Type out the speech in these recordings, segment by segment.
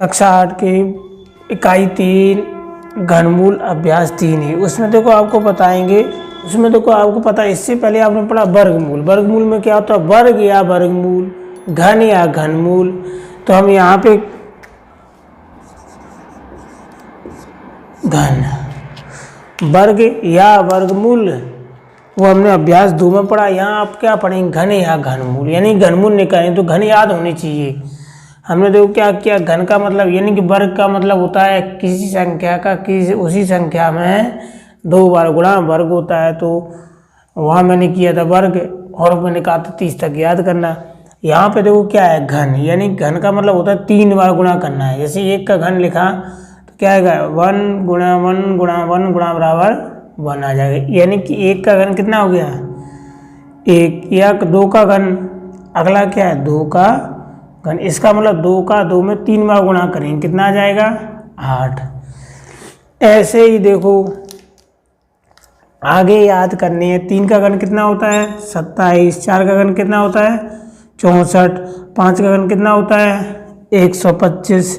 कक्षा 8 की इकाई 3 घनमूल अभ्यास 3 है। उसमें देखो आपको बताएंगे, उसमें देखो आपको पता है, इससे पहले आपने पढ़ा वर्गमूल। वर्गमूल में क्या होता है, वर्ग या वर्गमूल, घन या घनमूल। तो हम यहाँ पे घन, वर्ग या वर्गमूल वो हमने अभ्यास 2 में पढ़ा। यहाँ आप क्या पढ़ेंगे, घन या घनमूल, यानी घनमूल निकालें तो घन याद होनी चाहिए। हमने देखो क्या किया, घन का मतलब यानी कि वर्ग का मतलब होता है किसी संख्या का किसी उसी संख्या में 2 बार गुणा वर्ग होता है। तो वहाँ मैंने किया था वर्ग, और मैंने कहा था 30 तक याद करना। यहाँ पे देखो क्या है, घन, यानी घन का मतलब होता है 3 बार गुणा करना है। जैसे 1 का घन लिखा तो क्या आएगा, 1 गुणा 1 गुणा 1 गुणा बराबर 1 आ जाएगा। यानी कि 1 का घन कितना हो गया, 1, या 2 का घन, अगला क्या है 2 का घन। इसका मतलब 2 का 2 में 3 बार गुणा करेंगे, कितना आ जाएगा 8। ऐसे ही देखो आगे याद करनी है। 3 का घन कितना होता है 27, 4 का घन कितना होता है 64, 5 का घन कितना होता है 125,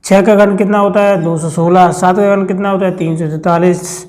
6 का घन कितना होता है 216, 7 का घन कितना होता है 343,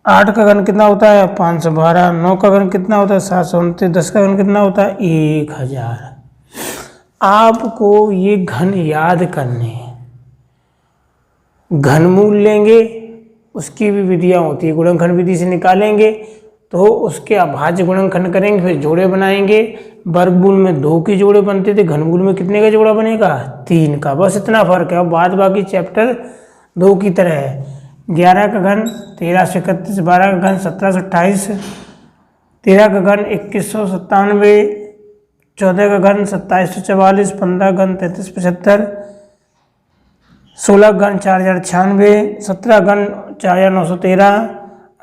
8 का घन कितना होता है 512, 9 का घन कितना होता है 729, 10 का घन कितना होता है 1000। आपको ये घन याद करने हैं। घनमूल लेंगे, उसकी भी विधियाँ होती है, गुणनखंड विधि से निकालेंगे तो उसके अभाज्य गुणनखंड करेंगे, फिर जोड़े बनाएंगे। वर्गमूल में 2 के जोड़े बनते थे, घनमूल में कितने का जोड़ा बनेगा 3 का, बस इतना फर्क है। बाद बाकी चैप्टर 2 की तरह है। 11 का घन 1331, 12 का घन 1728, 13 का घन 2197, 14 का घन 2744, 15 का घन 3375, 16 का घन 4096, 17 का घन 4913,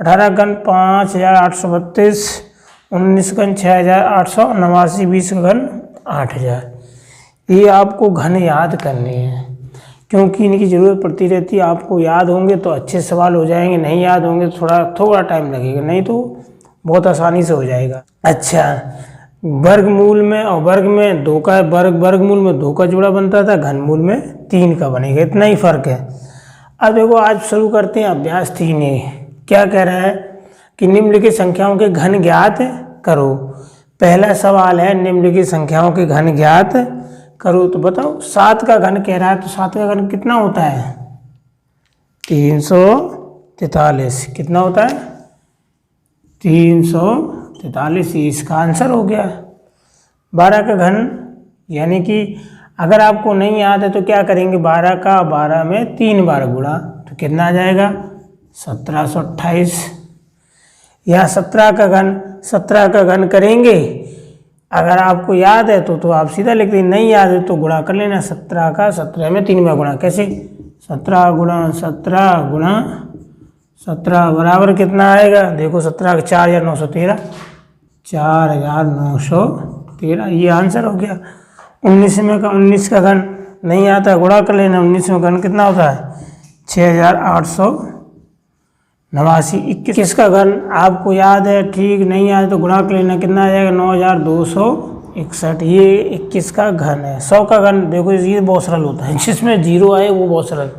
18 का घन 5832, 19 का घन 6889, 20 का घन 8000। ये आपको घन याद करने हैं, क्योंकि इनकी ज़रूरत पड़ती रहती है। आपको याद होंगे तो अच्छे सवाल हो जाएंगे, नहीं याद होंगे तो थोड़ा टाइम लगेगा, नहीं तो बहुत आसानी से हो जाएगा। अच्छा, वर्गमूल में और वर्ग में 2 का वर्गमूल में 2 का जोड़ा बनता था, घनमूल में 3 का बनेगा, इतना ही फर्क है। अब देखो आज शुरू करते हैं अभ्यास 3 है। क्या कह रहा है कि निम्नलिखित संख्याओं के घन ज्ञात करो। पहला सवाल है निम्नलिखित संख्याओं के घन ज्ञात करो। तो बताओ 7 का घन कह रहा है, तो 7 का घन कितना होता है 343। कितना होता है 343, इसका आंसर हो गया। 12 का घन, यानी कि अगर आपको नहीं याद है तो क्या करेंगे, 12 का 12 में 3 बार गुणा, तो कितना आ जाएगा 1728। या 17 का घन करेंगे, अगर आपको याद है तो आप सीधा लिख दें, नहीं याद है तो गुणा कर लेना। 17 का 17 में 3 बार गुणा, कैसे 17 गुणा 17 बराबर कितना आएगा, देखो 17 का 4913, 4913, ये आंसर हो गया। 19 का घन नहीं आता, गुणा कर लेना। 19 में घन कितना होता है 6889। 21 का घन आपको याद है, ठीक, नहीं याद तो गुणा कर लेना, कितना आ जाएगा 9261, ये 21 का घन है। 100 का घन देखो ये बहुत सरल होता है, जिसमें 0 आए वो बहुत सरल,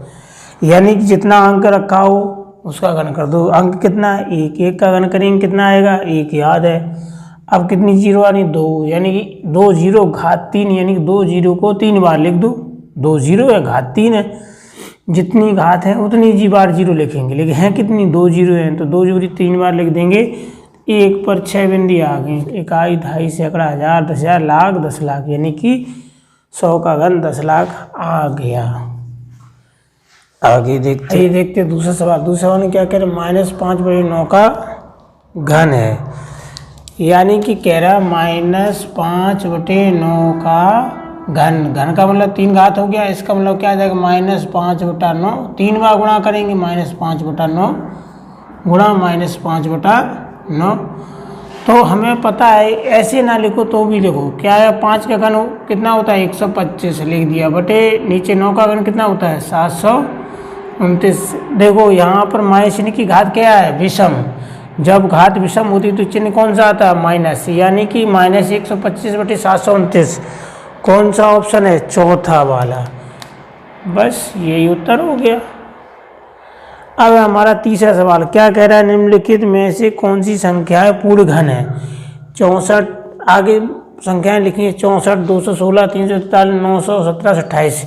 यानी कि जितना अंक रखा हो उसका घन कर दो। अंक कितना है 1, 1 का घन करेंगे कितना आएगा 1, याद है। अब कितनी 0 आनी 2, यानी कि 2 0 घात 3, यानी कि 2 0 को 3 बार लिख दो। 2 0 है घात 3 है, जितनी घात है उतनी जी बार 0 लिखेंगे, लेकिन है कितनी 2 0 हैं, तो 2 जोड़ी 3 बार लिख देंगे। 1 पर 6 बिंदी आ गई, इकाई, दहाई, सैकड़ा, 1000, 10,000, लाख, 10 लाख, यानी कि 100 का घन 10 लाख आ गया। आगे देखते दूसरा सवाल। दूसरा सवाल में क्या कह रहे, -5/9 का घन है, यानी कि कह रहा -5/9 का घन का मतलब 3 घात हो गया। इसका मतलब क्या आ जाएगा -5/9, 3 बार गुणा करेंगे, -5/9 गुणा -5/9। तो हमें पता है, ऐसे ना लिखो तो भी लिखो, क्या है 5 का घन कितना होता है 125 लिख दिया, बटे नीचे 9 का घन कितना होता है 729। देखो यहाँ पर माइनस चिन्ह की घात क्या है विषम, जब घात विषम होती तो चिन्ह कौन सा आता है माइनस, यानी कि -125/729 कौन सा ऑप्शन है? चौथा वाला। बस यही उत्तर हो गया। अब हमारा तीसरा सवाल क्या कह रहा है? निम्नलिखित में से कौन सी संख्याएं पूर्ण घन है? 64, आगे संख्याएं लिखी है 64, 216, 343, 917, 28।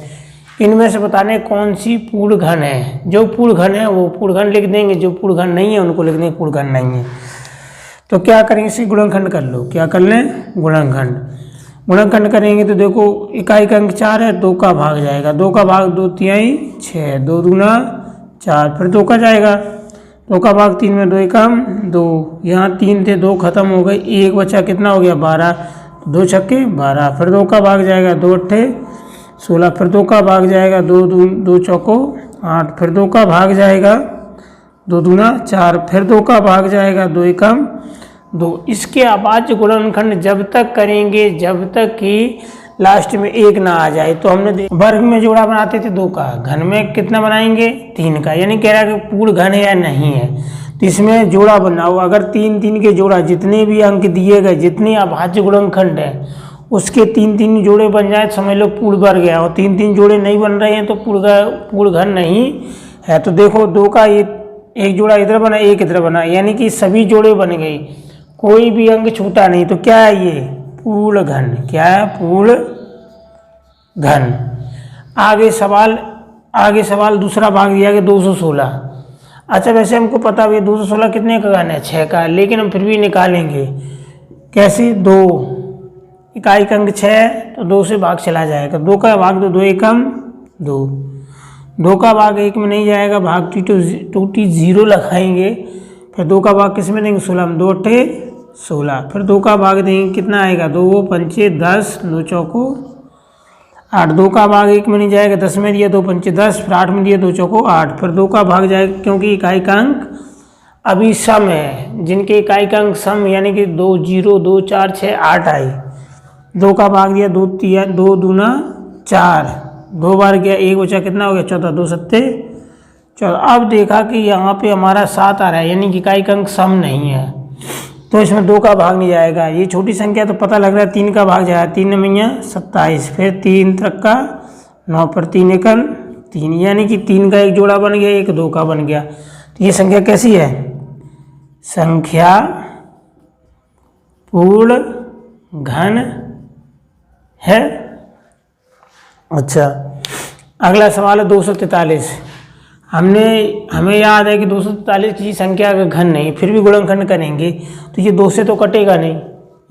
इनमें से बताने कौन सी पूर्ण घन है। जो पूर्ण घन है वो पूर्ण घन लिख देंगे, जो पूर्ण घन नहीं है उनको लिख देंगे पूर्ण घन नहीं है। तो क्या करेंगे? इसे गुणनखंड कर लो। क्या कर लें? गुणनखंड। गुणनखंड करेंगे तो देखो इकाई का अंक 4 है, 2 का भाग जाएगा, 2 का भाग 2 तिहाई 6, 2 दूना 4, फिर 2 का जाएगा, 2 का भाग 3 में 2 एकम 2, यहाँ 3 थे 2 खत्म हो गए, 1 बचा, कितना हो गया? 12, 2 छक्के 12, फिर 2 का भाग जाएगा, 2 अट्ठे 16, फिर 2 का भाग जाएगा, 2 चौको 8, फिर 2 का भाग जाएगा, 2 दूना 4, फिर 2 का भाग जाएगा, 2 एकम 2। इसके अभाज्य गुणनखंड जब तक करेंगे जब तक कि लास्ट में 1 ना आ जाए। तो हमने वर्ग में जोड़ा बनाते थे 2 का, घन में कितना बनाएंगे? 3 का। यानी कह रहा है कि पूर्ण घन है या नहीं है, तो इसमें जोड़ा बनाओ। अगर 3 के जोड़ा जितने भी अंक दिए गए, जितने अभाज्य गुणनखंड है उसके 3 जोड़े बन जाए तो समझ लो पूर्ण वर्ग है, और 3 जोड़े नहीं बन रहे हैं तो पूर्ण घन नहीं है। तो देखो 2 का एक जोड़ा इधर बना, एक इधर बना, यानी कि सभी जोड़े बन गए, कोई भी अंक छूटा नहीं। तो क्या है ये? पूर्ण घन। क्या है? पूर्ण घन। आगे सवाल दूसरा भाग दिया गया 216। अच्छा वैसे हमको पता है 216 कितने का घन है? 6 का, लेकिन हम फिर भी निकालेंगे। कैसे? 2 इकाई का अंक 6 तो 2 से भाग चला जाएगा, 2 का भाग 2 एकम 2, 2 का भाग 1 में नहीं जाएगा, भाग टूटी 0 लगाएंगे, फिर 2 का भाग किस में देंगे? 16 में, 2 अट्ठे 16, फिर 2 का भाग देंगे, कितना आएगा? 2 पंचे 10, 2 चौको 8, 2 का भाग 1 में नहीं जाएगा, 10 में दिया 2 पंचे 10, फिर 8 में दिया 2 चौको 8, फिर 2 का भाग जाएगा, क्योंकि इकाई का अंक अभी सम है, जिनके इकाई का अंक सम यानी कि 2 0 2 4 6 8 आई, 2 का भाग दिया 2 दूना 4, 2 बार गया 1 बचा, कितना हो गया? 14, 2 सत्ते 14। अब देखा कि यहाँ पे हमारा 7 आ रहा है, यानी कि इकाई का अंक सम नहीं है, तो इसमें 2 का भाग नहीं जाएगा। ये छोटी संख्या तो पता लग रहा है 3 का भाग जाएगा, 3 नौया 27, फिर 3 त्रिका 9, पर 3 एकम 3, यानी कि 3 का एक जोड़ा बन गया, एक 2 का बन गया। तो ये संख्या कैसी है? संख्या पूर्ण घन है। अच्छा अगला सवाल है 243। हमें याद है कि 243 किसी संख्या का घन नहीं, फिर भी गुणनखंड करेंगे तो ये 2 से तो कटेगा नहीं।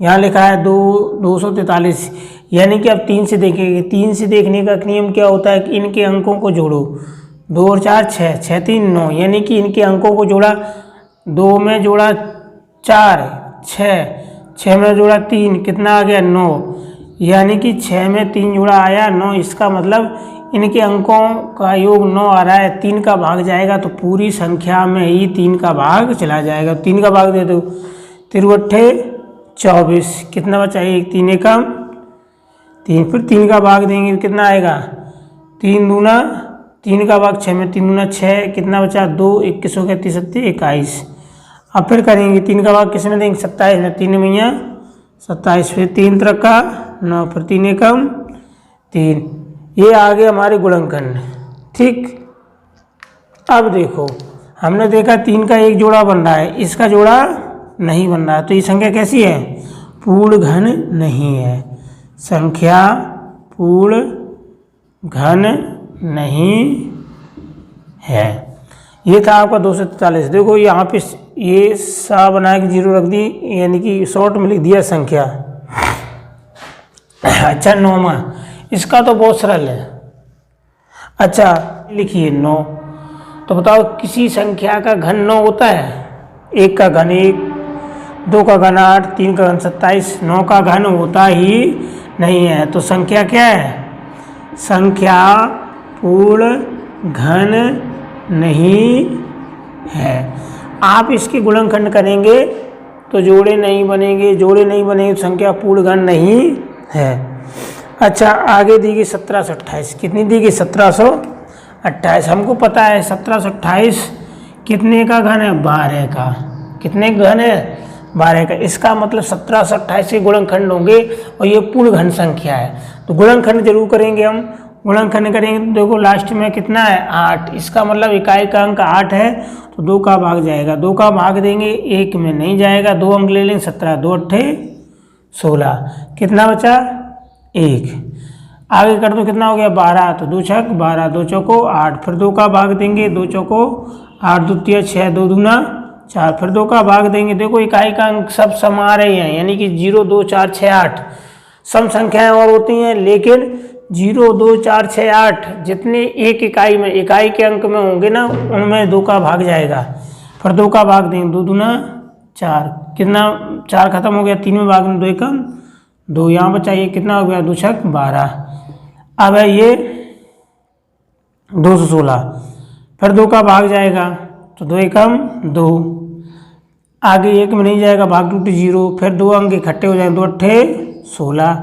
यहाँ लिखा है 243, यानी कि अब 3 से देखेंगे। 3 से देखने का नियम क्या होता है कि इनके अंकों को जोड़ो, 2 और 4 6, 6 3 9, यानी कि इनके अंकों को जोड़ा, 2 में जोड़ा 4 6 में जोड़ा 3, कितना आ गया? 9, यानी कि 6 में 3 जोड़ा आया 9। इसका मतलब इनके अंकों का योग 9 आ रहा है, 3 का भाग जाएगा तो पूरी संख्या में ही 3 का भाग चला जाएगा। 3 का भाग दे दो, 3 अट्ठे 24, कितना बचा? 1 3 एकम 3, फिर 3 का भाग देंगे कितना आएगा? 3 दूना 3 का भाग 6 में 3 दूना 6, कितना बचा? 2 21 हो गया, 30 21। अब फिर करेंगे 3 का भाग किस में देंगे? 27 में, 3 मैया 27, फिर 3 त्रिका 9, फिर 3 एकम 3। ये आ गए हमारे गुणनखंड। ठीक, अब देखो हमने देखा 3 का एक जोड़ा बन रहा है, इसका जोड़ा नहीं बन रहा है, तो ये संख्या कैसी है? पूर्ण घन नहीं है। संख्या पूर्ण घन नहीं है। ये था आपका 243। देखो यहाँ पे ये सा बना के 0 रख दी, यानी कि शॉर्ट में लिख दिया संख्या। अच्छा 9वां, इसका तो बहुत सरल है। अच्छा लिखिए 9, तो बताओ किसी संख्या का घन 9 होता है? 1 का घन 1, 2 का घन 8, 3 का घन 27, 9 का घन होता ही नहीं है। तो संख्या क्या है? संख्या पूर्ण घन नहीं है। आप इसके गुणनखंड करेंगे तो जोड़े नहीं बनेंगे, जोड़े नहीं बनेंगे तो संख्या पूर्ण घन नहीं है। अच्छा आगे दी गई 1728, कितनी दी गई? 1728। हमको पता है 1728 कितने का घन है? 12 का। कितने का घन है? 12 का। इसका मतलब 1728 के गुणनखंड होंगे और ये पूर्ण घन संख्या है। तो गुणनखंड जरूर करेंगे हम। गुणनखंड करेंगे तो देखो लास्ट में कितना है 8, इसका मतलब इकाई का अंक 8 है तो 2 का भाग जाएगा, 2 का भाग देंगे 1 में नहीं जाएगा, 2 अंक ले लेंगे 17, 2 अट्ठे 16, कितना बचा 1। आगे कर दो कितना हो गया 12, तो 2 छक 12, 2 चौको 8, फिर 2 का भाग देंगे 2 चौको 8, 2 तिया 6, 2 दूना 4, फिर 2 का भाग देंगे। देखो इकाई का अंक सब सम आ रहे हैं, यानी कि 0 2 4 6 8 सम संख्याएं और होती हैं, लेकिन 0 2 4 6 8 जितने एक इकाई में इकाई के अंक में होंगे ना उनमें 2 का भाग जाएगा। फिर 2 का भाग देंगे 2 दूना 4, कितना 4 खत्म हो गया, 3 में भाग में 2 एकम 2, यहाँ बचा ये कितना हो गया 2 छक 12। अब है ये 216, फिर 2 का भाग जाएगा तो 2 एकम 2, आगे 1 में नहीं जाएगा भाग टूटी 0, फिर 2 अंक इकट्ठे हो जाएंगे 2 अट्ठे 16,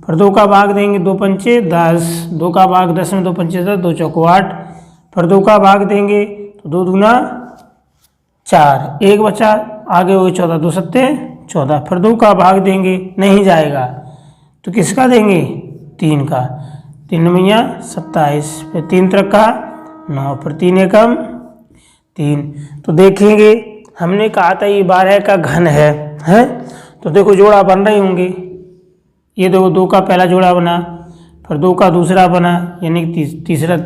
फिर 2 का भाग देंगे 2 पंचे 10, 2 का भाग 10 में 2 पंचे 10, 2 चौको 8, फिर 2 का भाग देंगे तो 2 दूना 4, 1 बचा, आगे हो 14, 2 सत्ते 14, फिर 2 का भाग देंगे नहीं जाएगा तो किसका देंगे 3 का, 3 मैया 27, फिर 3 त्रिका 9, फिर 3 एकम 3। तो देखेंगे हमने कहा था ये 12 का घन है तो देखो जोड़ा बन रहे होंगे, ये देखो 2 का पहला जोड़ा बना, फिर 2 का दूसरा बना, यानी तीसरा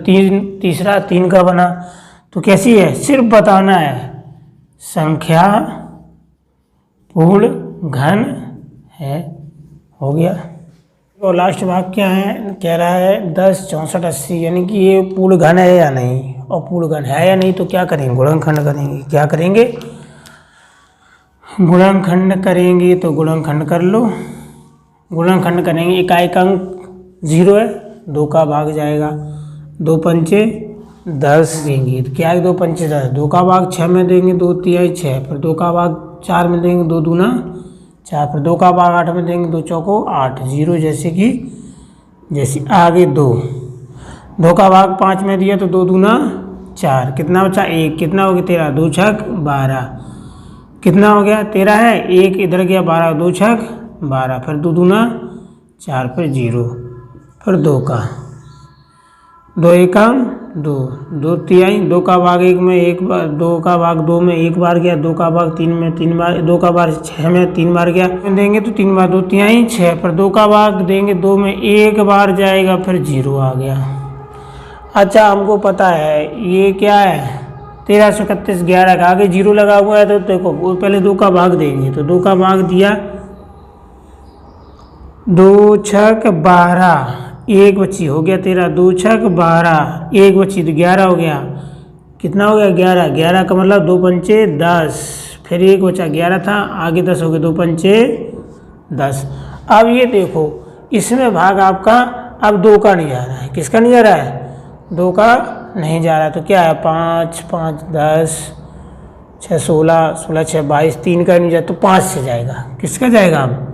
3 का बना। तो कैसी है, सिर्फ बताना है संख्या पूर्ण घन है, हो गया। और लास्ट भाग क्या है, कह रहा है 10 64 80, यानी कि ये पूर्ण घन है या नहीं, और पूर्ण घन है या नहीं तो क्या करेंगे गुणनखंड करेंगे। क्या करेंगे गुणनखंड करेंगे, तो गुणनखंड कर लो। गुणनखंड करेंगे, इकाई का अंक 0 है, 2 का भाग जाएगा, 2 पंचे 10 देंगे, तो क्या है 2 पंचे 10, 2 का भाग 6 में देंगे 2 तिहाई 6, फिर 2 का भाग 4 में देंगे 2 दूना 4, फिर 2 का भाग 8 में देंगे 2 चौको 8, 0 जैसे आगे 2 का भाग 5 में दिया तो 2 दूना 4, कितना बचा 1, कितना हो गया 13, 2 छक 12, कितना हो गया 13 है, 1 इधर गया 12, 2 छक 12, फिर 2 दूना 4, फिर 0, फिर 2 का 2 एकम 2, 2 तिहाई, 2 का भाग 1 में 1 बार, 2 का भाग 2 में 1 बार गया, 2 का भाग 3 में 3 बार, 2 का भाग 6 में 3 बार गया, देंगे तो 3 बार 2 तिहाई 6, फिर 2 का भाग देंगे 2 में 1 बार जाएगा, फिर 0 आ गया। अच्छा हमको पता है ये क्या है 1331 11 का, आगे 0 लगा हुआ है तो देखो वो पहले 2 का भाग देंगे, तो 2 का भाग दिया 2 छक 12, 1 बची हो गया 13, 2 छक 12, 1 बची तो 11 हो गया, कितना हो गया 11, 11 का मतलब 2 पंचे 10, फिर 1 बचा 11 था, आगे 10 हो गया 2 पंचे 10। अब ये देखो इसमें भाग आपका अब 2 का नहीं जा रहा है, किसका नहीं जा रहा है 2 का नहीं जा रहा है, तो क्या है 5 5 10 6 16 16 6 22, 3 का नहीं जाए तो 5 से जाएगा, किसका जाएगा अब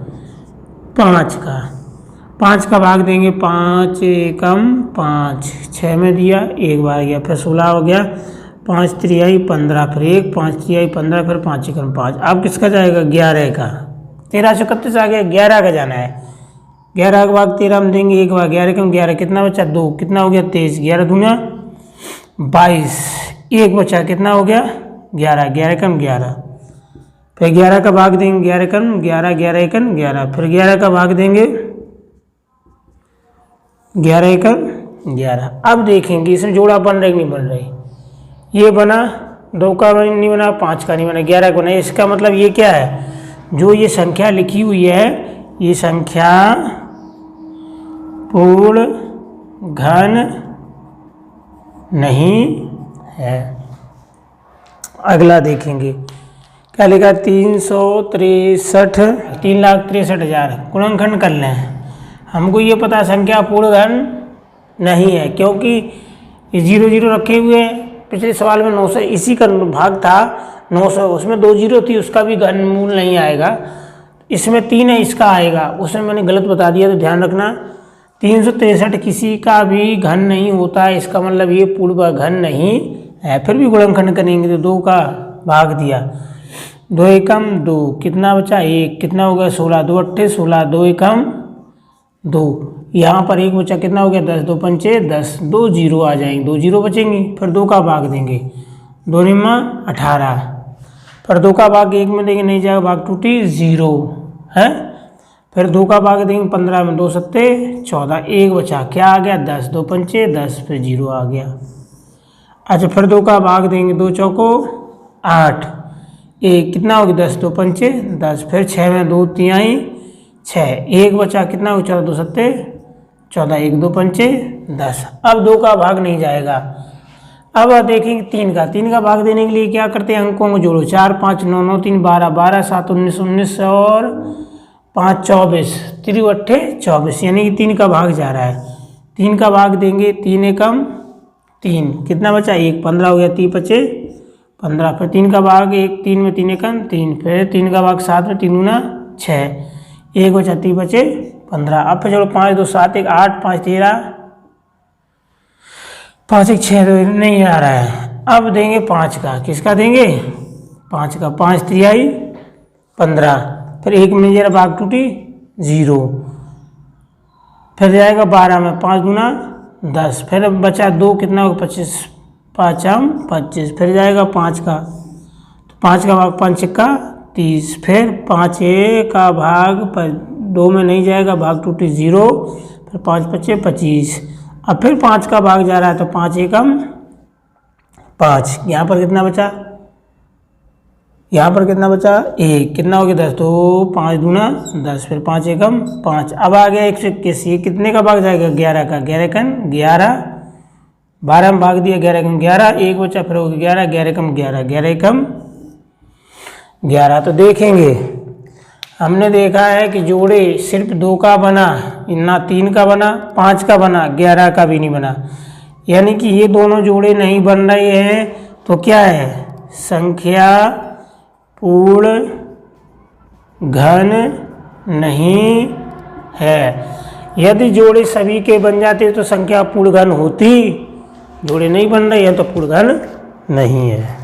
5 का भाग देंगे 5 एकम 5, 6 में दिया 1 बार गया, फिर 16 हो गया, 5 तिहाई 15, फिर 1 5 तिहाई 15, फिर 5 एकम 5। अब किसका जाएगा 11 का, 1331 आ गया, 11 का जाना है, 11 का भाग 13 में देंगे 1 बार, 11 एकम 11, कितना बचा 2, कितना हो गया 23, 11 दूना 22, 1 बचा कितना हो गया 11, 11 एकम 11, फिर 11 का भाग देंगे 11 एकम 11, 11 एकम 11, फिर 11 का भाग देंगे 11 एकम 11। अब देखेंगे इसमें जोड़ा बन रहा है नहीं बन रहा है, ये बना 2 का नहीं बना, 5 का नहीं बना, 11 का बना। इसका मतलब ये क्या है, जो ये संख्या लिखी हुई है ये संख्या पूर्ण घन नहीं है। अगला देखेंगे क्या लिखा 363 3,63,000, गुणनखंड कर लें। हमको ये पता संख्या पूर्ण घन नहीं है क्योंकि ये 0 0 रखे हुए हैं, पिछले सवाल में 900 इसी का भाग था 900, उसमें 2 0 थी, उसका भी घन मूल नहीं आएगा, इसमें 3 है इसका आएगा, उसमें मैंने गलत बता दिया तो ध्यान रखना। 363 किसी का भी घन नहीं होता है, इसका मतलब ये पूर्ण घन नहीं है। फिर भी गुणनखंड करेंगे तो 2 का भाग दिया, 2 एकम 2, कितना बचा 1, कितना हो गया 16, 2 अट्ठे 16, 2 एकम 2, यहाँ पर एक बचा, कितना हो गया 10 2 पंचे 10, 2 जीरो आ जाएंगे, 2 जीरो बचेंगे, फिर 2 का भाग देंगे, 2 निम्मा 18, फिर 2 का भाग 1 में देंगे, नहीं जाएगा, भाग टूटी 0 है, फिर 2 का भाग देंगे 15 में, 2 सत्ते 14, एक बचा, क्या आ गया 10, 2 पंचे 10, फिर 0 आ गया। अच्छा फिर 2 का भाग देंगे, 2 चौको 8, एक कितना हो गया 10 2 पंचे 10, फिर 6 में 2 तिहाई 6, एक बचा, कितना हो गया 14 2 सत्ते 14, 1 2 पंचे 10। अब 2 का भाग नहीं जाएगा। अब देखेंगे 3 का भाग देने के लिए क्या करते हैं, अंकों को जोड़ो, 4 5 9 9 3 12, 12 7 19 19 और 5 24, 3 अट्ठे 24, यानी कि 3 का भाग जा रहा है। 3 का भाग देंगे, 3 एकम 3, कितना बचा 1, 15 हो गया, 3 पचे 15, फिर 3 का भाग 1, 3 में 3 एकम 3, फिर 3 का भाग 7 में 3 गुना 6, एक बचा, 3 बचे 15। अब फिर चलो 5 2 7 1 8 5 13, 5 1 6 2 नहीं आ रहा है। अब देंगे 5 का, किसका देंगे 5 का, 5 तिहाई 15, फिर 1 में जरा भाग टूटी 0, फिर जाएगा 12 में, 5 गुना 10, फिर बचा 2, कितना होगा 25, 5 25, फिर जाएगा 5 का, तो 5 का भाग 5 का 30, फिर 5 का भाग 2 में नहीं जाएगा, भाग टूटी 0, फिर 5 पचे 25, अब फिर 5 का भाग जा रहा है, तो 5 एकम 5, यहाँ पर कितना बचा, यहाँ पर कितना बचा 1, कितना हो गया 10, तो 5 दूना 10, फिर 5 एकम 5। अब आ गया 121, ये कितने का भाग जाएगा 11 का, 11 एकम 11, 12 में भाग दिया, 11 एकम 11, एक बचा, फिर हो गया 11, 11 एकम 11, 11 एकम 11। तो देखेंगे हमने देखा है कि जोड़े सिर्फ 2 का बना, ना 3 का बना, 5 का बना, 11 का भी नहीं बना, यानी कि ये दोनों जोड़े नहीं बन रहे हैं। तो क्या है, संख्या पूर्ण घन नहीं है। यदि जोड़े सभी के बन जाते तो संख्या पूर्ण घन होती, जोड़े नहीं बन रहे हैं तो पूर्ण घन नहीं है।